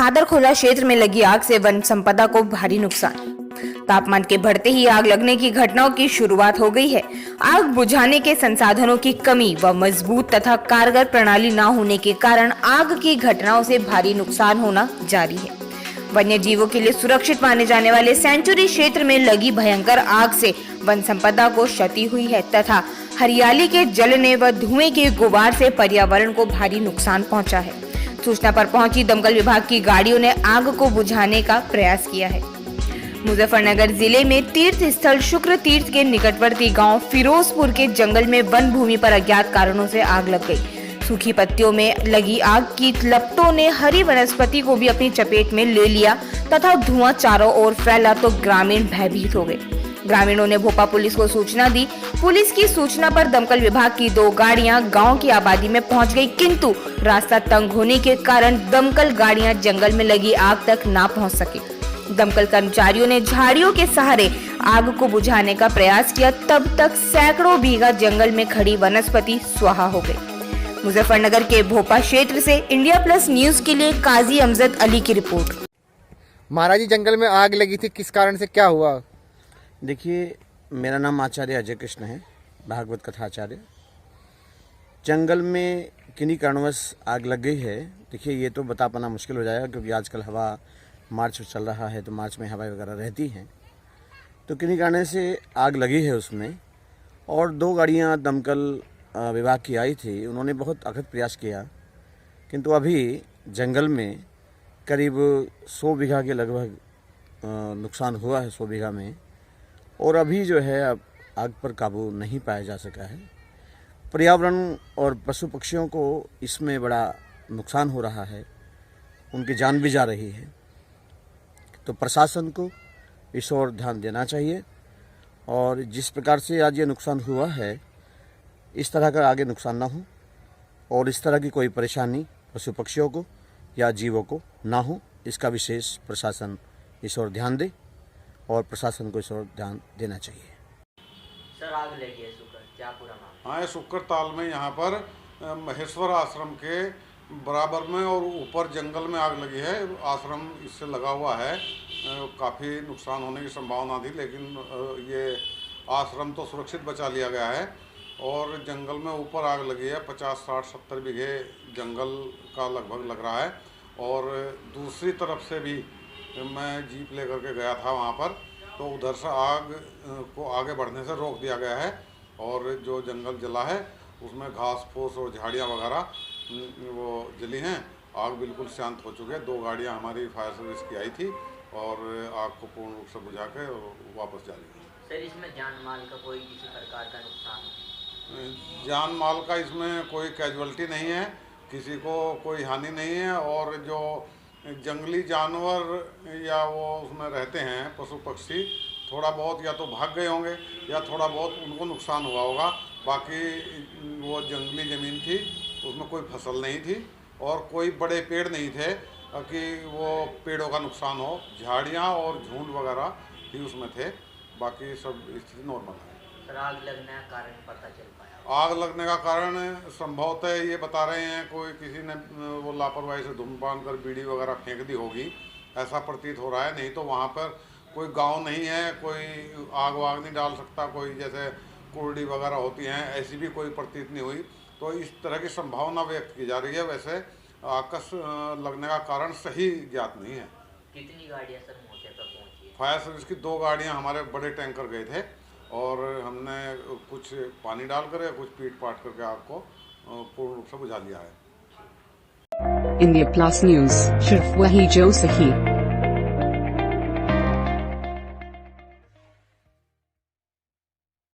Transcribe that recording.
खादरखोला क्षेत्र में लगी आग से वन संपदा को भारी नुकसान। तापमान के बढ़ते ही आग लगने की घटनाओं की शुरुआत हो गई है। आग बुझाने के संसाधनों की कमी व मजबूत तथा कारगर प्रणाली न होने के कारण आग की घटनाओं से भारी नुकसान होना जारी है। वन्य जीवों के लिए सुरक्षित माने जाने वाले सेंचुरी क्षेत्र में लगी भयंकर आग से वन संपदा को क्षति हुई है तथा हरियाली के जलने व धुएं के गुबार से पर्यावरण को भारी नुकसान पहुंचा है। सूचना पर पहुंची दमकल विभाग की गाड़ियों ने आग को बुझाने का प्रयास किया है। मुजफ्फरनगर जिले में तीर्थ स्थल शुक्र तीर्थ के निकटवर्ती गांव फिरोजपुर के जंगल में वन भूमि पर अज्ञात कारणों से आग लग गई। सूखी पत्तियों में लगी आग की लपटों ने हरी वनस्पति को भी अपनी चपेट में ले लिया तथा धुआं चारों ओर फैला तो ग्रामीण भयभीत हो गए। ग्रामीणों ने भोपा पुलिस को सूचना दी। पुलिस की सूचना पर दमकल विभाग की 2 गाड़ियां गांव की आबादी में पहुंच गई, किंतु रास्ता तंग होने के कारण दमकल गाड़ियां जंगल में लगी आग तक ना पहुंच सकी। दमकल कर्मचारियों ने झाड़ियों के सहारे आग को बुझाने का प्रयास किया, तब तक सैकड़ों बीघा जंगल में खड़ी वनस्पति स्वाहा हो गई। मुजफ्फरनगर के भोपा क्षेत्र से इंडिया प्लस न्यूज के लिए काजी अमजद अली की रिपोर्ट। महाराज जी, जंगल में आग लगी थी, किस कारण से, क्या हुआ? देखिए, मेरा नाम आचार्य अजय कृष्ण है, भागवत कथा आचार्य। जंगल में किन्हीं कारणवश आग लग गई है। देखिए, ये तो बता पाना मुश्किल हो जाएगा क्योंकि आजकल हवा मार्च चल रहा है तो मार्च में हवा वगैरह रहती हैं, तो किन्हीं कारण से आग लगी है उसमें। और 2 गाड़ियां दमकल विभाग की आई थी, उन्होंने बहुत अथक प्रयास किया, किंतु अभी जंगल में करीब 100 बीघा के लगभग नुकसान हुआ है, 100 बीघा में। और अभी जो है अब आग पर काबू नहीं पाया जा सका है। पर्यावरण और पशु पक्षियों को इसमें बड़ा नुकसान हो रहा है, उनकी जान भी जा रही है। तो प्रशासन को इस ओर ध्यान देना चाहिए और जिस प्रकार से आज ये नुकसान हुआ है, इस तरह का आगे नुकसान ना हो और इस तरह की कोई परेशानी पशु पक्षियों को या जीवों को ना हो, इसका विशेष प्रशासन इस ओर ध्यान दे और प्रशासन को इस ओर ध्यान देना चाहिए। सर, आग लगी है शुक्र, क्या पूरा मामला? हाँ, शुक्र ताल में यहाँ पर महेश्वर आश्रम के बराबर में और ऊपर जंगल में आग लगी है। आश्रम इससे लगा हुआ है, काफ़ी नुकसान होने की संभावना थी, लेकिन ये आश्रम तो सुरक्षित बचा लिया गया है। और जंगल में ऊपर आग लगी है, 50, 60, 70 बीघे जंगल का लगभग लग रहा है। और दूसरी तरफ से भी मैं जीप लेकर के गया था वहाँ पर, तो उधर से आग को आगे बढ़ने से रोक दिया गया है। और जो जंगल जला है उसमें घास फूस और झाड़ियाँ वगैरह वो जली हैं। आग बिल्कुल शांत हो चुकी है। 2 गाड़ियाँ हमारी फायर सर्विस की आई थी और आग को पूर्ण रूप से बुझा के वापस जा रही है। सर, इसमें जान माल का कोई किसी प्रकार का नुकसान? जान माल का इसमें कोई कैजुअल्टी नहीं है, किसी को कोई हानि नहीं है। और जो जंगली जानवर या वो उसमें रहते हैं पशु पक्षी, थोड़ा बहुत या तो भाग गए होंगे या थोड़ा बहुत उनको नुकसान हुआ होगा। बाकी वो जंगली ज़मीन थी, उसमें कोई फसल नहीं थी और कोई बड़े पेड़ नहीं थे कि वो पेड़ों का नुकसान हो। झाड़ियाँ और झुंड वगैरह ही उसमें थे, बाकी सब स्थिति नॉर्मल है। सर, आग लगने का कारण पता चल पाया? आग लगने का कारण संभवतः ये बता रहे हैं कोई किसी ने वो लापरवाही से धूम्रपान कर बीड़ी वगैरह फेंक दी होगी, ऐसा प्रतीत हो रहा है। नहीं तो वहाँ पर कोई गांव नहीं है, कोई आग वाग नहीं डाल सकता, कोई जैसे कुर्डी वगैरह होती हैं ऐसी भी कोई प्रतीत नहीं हुई। तो इस तरह की संभावना व्यक्त की जा रही है। वैसे आकस लगने का कारण सही ज्ञात नहीं है। कितनी गाड़ियाँ सर मौके पर पहुँची है? फायर सर्विस की 2 गाड़ियाँ हमारे बड़े टैंकर गए थे और हमने कुछ पानी डाल कर या कुछ पीट पाट करके आग को पूर्ण रूप से बुझा लिया है। इंडिया प्लस न्यूज, सिर्फ वही जो सही।